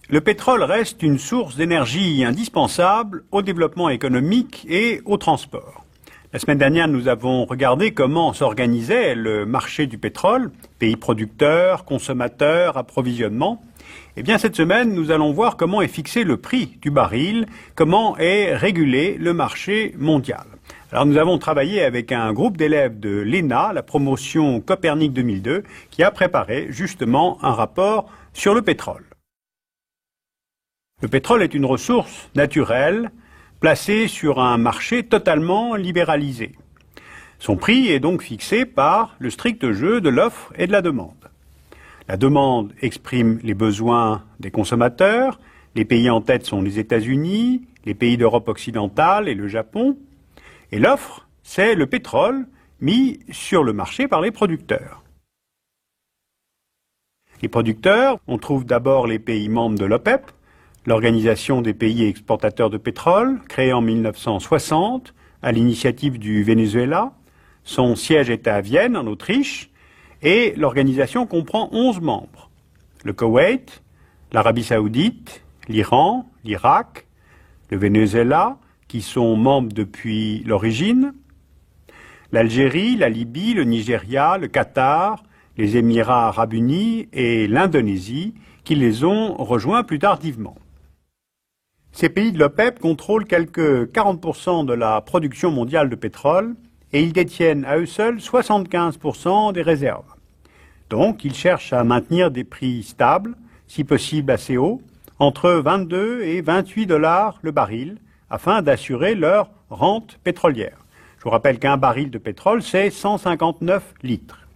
Le pétrole reste une source d'énergie indispensable au développement économique et au transport. La semaine dernière, nous avons regardé comment s'organisait le marché du pétrole, pays producteurs, consommateurs, approvisionnement. Eh bien, cette semaine, nous allons voir comment est fixé le prix du baril, comment est régulé le marché mondial. Alors, nous avons travaillé avec un groupe d'élèves de l'ENA, la promotion Copernic 2002, qui a préparé justement un rapport sur le pétrole. Le pétrole est une ressource naturelle placée sur un marché totalement libéralisé. Son prix est donc fixé par le strict jeu de l'offre et de la demande. La demande exprime les besoins des consommateurs. Les pays en tête sont les États-Unis, les pays d'Europe occidentale et le Japon. Et l'offre, c'est le pétrole mis sur le marché par les producteurs. Les producteurs, on trouve d'abord les pays membres de l'OPEP, l'Organisation des pays exportateurs de pétrole, créée en 1960 à l'initiative du Venezuela. Son siège est à Vienne, en Autriche, et l'organisation comprend 11 membres. Le Koweït, l'Arabie saoudite, l'Iran, l'Irak, le Venezuela, qui sont membres depuis l'origine, l'Algérie, la Libye, le Nigeria, le Qatar, les Émirats arabes unis et l'Indonésie, qui les ont rejoints plus tardivement. Ces pays de l'OPEP contrôlent quelque 40% de la production mondiale de pétrole et ils détiennent à eux seuls 75% des réserves. Donc, ils cherchent à maintenir des prix stables, si possible assez hauts, entre 22 et 28 $ le baril, afin d'assurer leur rente pétrolière. Je vous rappelle qu'un baril de pétrole, c'est 159 litres.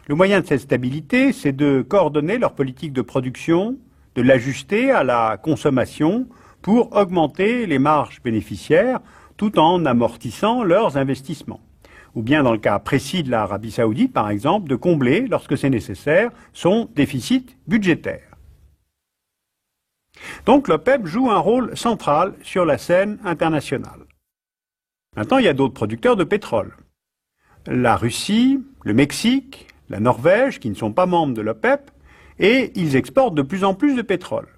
Le moyen de cette stabilité, c'est de coordonner leur politique de production, de l'ajuster à la consommation pour augmenter les marges bénéficiaires tout en amortissant leurs investissements. Ou bien, dans le cas précis de l'Arabie saoudite, par exemple, de combler, lorsque c'est nécessaire, son déficit budgétaire. Donc l'OPEP joue un rôle central sur la scène internationale. Maintenant, il y a d'autres producteurs de pétrole. La Russie, le Mexique, la Norvège, qui ne sont pas membres de l'OPEP, et ils exportent de plus en plus de pétrole.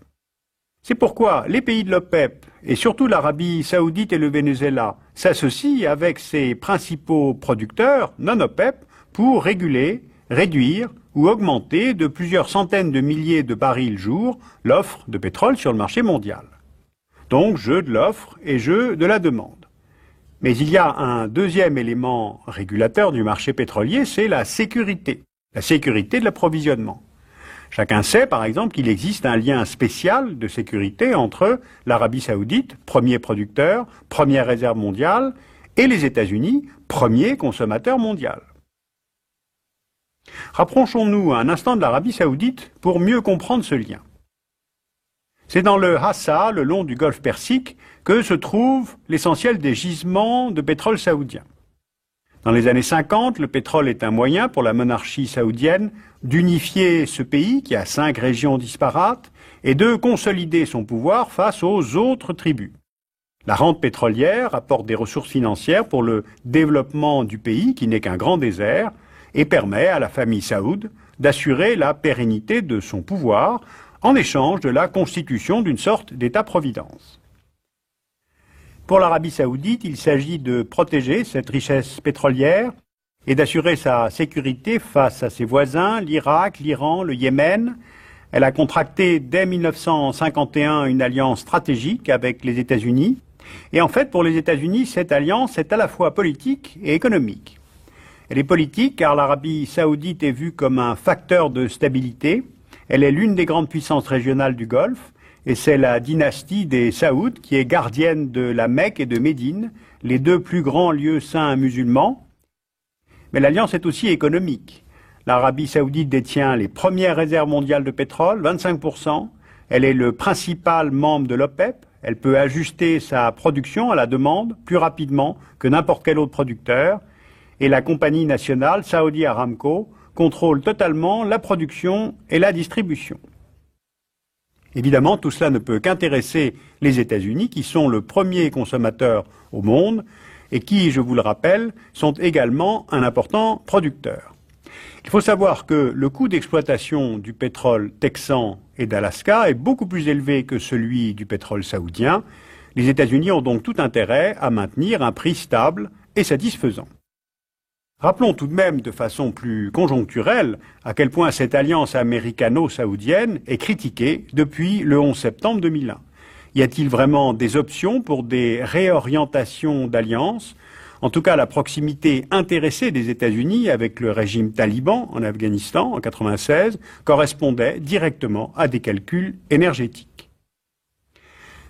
C'est pourquoi les pays de l'OPEP, et surtout l'Arabie saoudite et le Venezuela, s'associent avec ces principaux producteurs non-OPEP pour réguler, réduire ou augmenter de plusieurs centaines de milliers de barils jour l'offre de pétrole sur le marché mondial. Donc jeu de l'offre et jeu de la demande. Mais il y a un deuxième élément régulateur du marché pétrolier, c'est la sécurité de l'approvisionnement. Chacun sait, par exemple, qu'il existe un lien spécial de sécurité entre l'Arabie saoudite, premier producteur, première réserve mondiale, et les États-Unis, premier consommateur mondial. Rapprochons-nous un instant de l'Arabie saoudite pour mieux comprendre ce lien. C'est dans le Hassa, le long du golfe Persique, que se trouve l'essentiel des gisements de pétrole saoudien. Dans les années 50, le pétrole est un moyen pour la monarchie saoudienne d'unifier ce pays qui a 5 régions disparates et de consolider son pouvoir face aux autres tribus. La rente pétrolière apporte des ressources financières pour le développement du pays qui n'est qu'un grand désert et permet à la famille saoud d'assurer la pérennité de son pouvoir en échange de la constitution d'une sorte d'État-providence. Pour l'Arabie saoudite, il s'agit de protéger cette richesse pétrolière et d'assurer sa sécurité face à ses voisins, l'Irak, l'Iran, le Yémen. Elle a contracté dès 1951 une alliance stratégique avec les États-Unis. Et en fait, pour les États-Unis, cette alliance est à la fois politique et économique. Elle est politique car l'Arabie saoudite est vue comme un facteur de stabilité. Elle est l'une des grandes puissances régionales du Golfe. Et c'est la dynastie des Saouds qui est gardienne de la Mecque et de Médine, les deux plus grands lieux saints musulmans. Mais l'alliance est aussi économique. L'Arabie saoudite détient les premières réserves mondiales de pétrole, 25%. Elle est le principal membre de l'OPEP. Elle peut ajuster sa production à la demande plus rapidement que n'importe quel autre producteur. Et la compagnie nationale, Saudi Aramco, contrôle totalement la production et la distribution. Évidemment, tout cela ne peut qu'intéresser les États-Unis, qui sont le premier consommateur au monde et qui, je vous le rappelle, sont également un important producteur. Il faut savoir que le coût d'exploitation du pétrole texan et d'Alaska est beaucoup plus élevé que celui du pétrole saoudien. Les États-Unis ont donc tout intérêt à maintenir un prix stable et satisfaisant. Rappelons tout de même de façon plus conjoncturelle à quel point cette alliance américano-saoudienne est critiquée depuis le 11 septembre 2001. Y a-t-il vraiment des options pour des réorientations d'alliance? En tout cas, la proximité intéressée des États-Unis avec le régime taliban en Afghanistan en 1996 correspondait directement à des calculs énergétiques.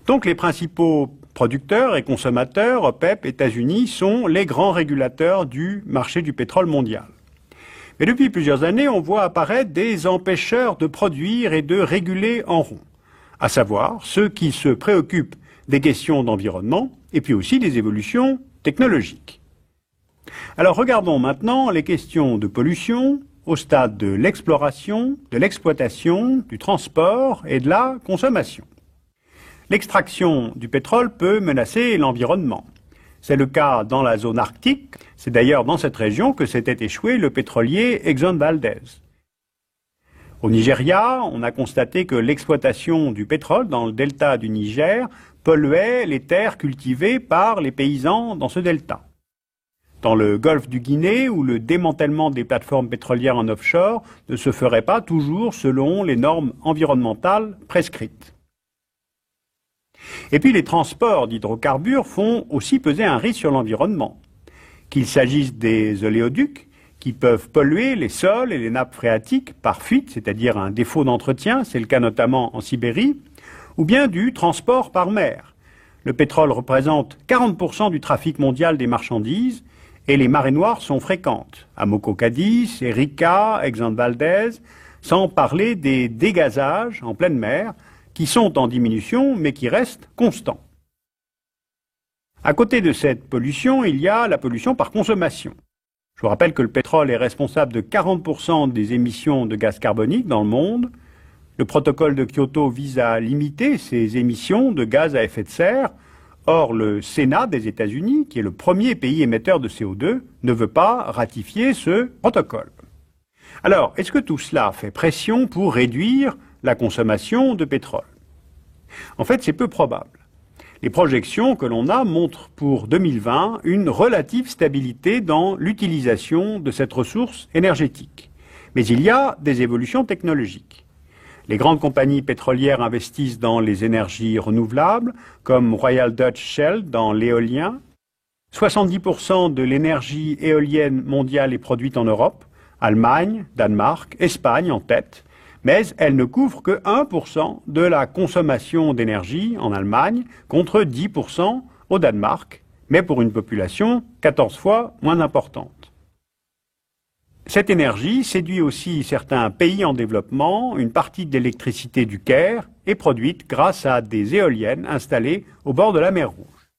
Donc les principaux producteurs et consommateurs, OPEP, États-Unis, sont les grands régulateurs du marché du pétrole mondial. Mais depuis plusieurs années, on voit apparaître des empêcheurs de produire et de réguler en rond, à savoir ceux qui se préoccupent des questions d'environnement et puis aussi des évolutions technologiques. Alors regardons maintenant les questions de pollution au stade de l'exploration, de l'exploitation, du transport et de la consommation. L'extraction du pétrole peut menacer l'environnement. C'est le cas dans la zone arctique. C'est d'ailleurs dans cette région que s'était échoué le pétrolier Exxon Valdez. Au Nigeria, on a constaté que l'exploitation du pétrole dans le delta du Niger polluait les terres cultivées par les paysans dans ce delta. Dans le golfe du Guinée, où le démantèlement des plateformes pétrolières en offshore ne se ferait pas toujours selon les normes environnementales prescrites. Et puis les transports d'hydrocarbures font aussi peser un risque sur l'environnement. Qu'il s'agisse des oléoducs, qui peuvent polluer les sols et les nappes phréatiques par fuite, c'est-à-dire un défaut d'entretien, c'est le cas notamment en Sibérie, ou bien du transport par mer. Le pétrole représente 40% du trafic mondial des marchandises et les marées noires sont fréquentes. Amoco Cadiz, Erika, Exxon Valdez, sans parler des dégazages en pleine mer, qui sont en diminution mais qui restent constants. À côté de cette pollution, il y a la pollution par consommation. Je vous rappelle que le pétrole est responsable de 40% des émissions de gaz carbonique dans le monde. Le protocole de Kyoto vise à limiter ces émissions de gaz à effet de serre. Or, le Sénat des États-Unis, qui est le premier pays émetteur de CO2, ne veut pas ratifier ce protocole. Alors, est-ce que tout cela fait pression pour réduire la consommation de pétrole? En fait, c'est peu probable. Les projections que l'on a montrent pour 2020 une relative stabilité dans l'utilisation de cette ressource énergétique. Mais il y a des évolutions technologiques. Les grandes compagnies pétrolières investissent dans les énergies renouvelables, comme Royal Dutch Shell dans l'éolien. 70% de l'énergie éolienne mondiale est produite en Europe, Allemagne, Danemark, Espagne en tête. Mais elle ne couvre que 1% de la consommation d'énergie en Allemagne, contre 10% au Danemark, mais pour une population 14 fois moins importante. Cette énergie séduit aussi certains pays en développement. Une partie de l'électricité du Caire est produite grâce à des éoliennes installées au bord de la mer Rouge.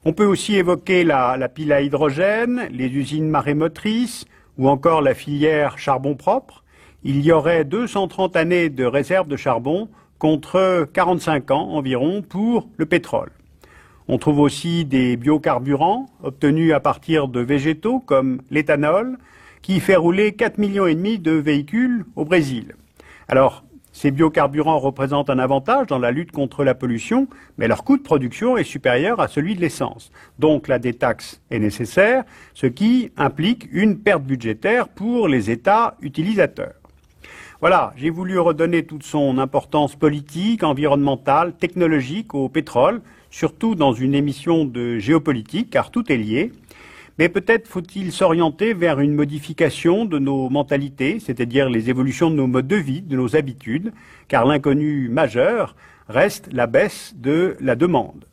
On peut aussi évoquer la pile à hydrogène, les usines marémotrices ou encore la filière charbon propre. Il y aurait 230 années de réserve de charbon contre 45 ans environ pour le pétrole. On trouve aussi des biocarburants obtenus à partir de végétaux comme l'éthanol qui fait rouler 4,5 millions de véhicules au Brésil. Alors, ces biocarburants représentent un avantage dans la lutte contre la pollution, mais leur coût de production est supérieur à celui de l'essence. Donc la détaxe est nécessaire, ce qui implique une perte budgétaire pour les États utilisateurs. Voilà, j'ai voulu redonner toute son importance politique, environnementale, technologique au pétrole, surtout dans une émission de géopolitique, car tout est lié. Mais peut-être faut-il s'orienter vers une modification de nos mentalités, c'est-à-dire les évolutions de nos modes de vie, de nos habitudes, car l'inconnu majeur reste la baisse de la demande.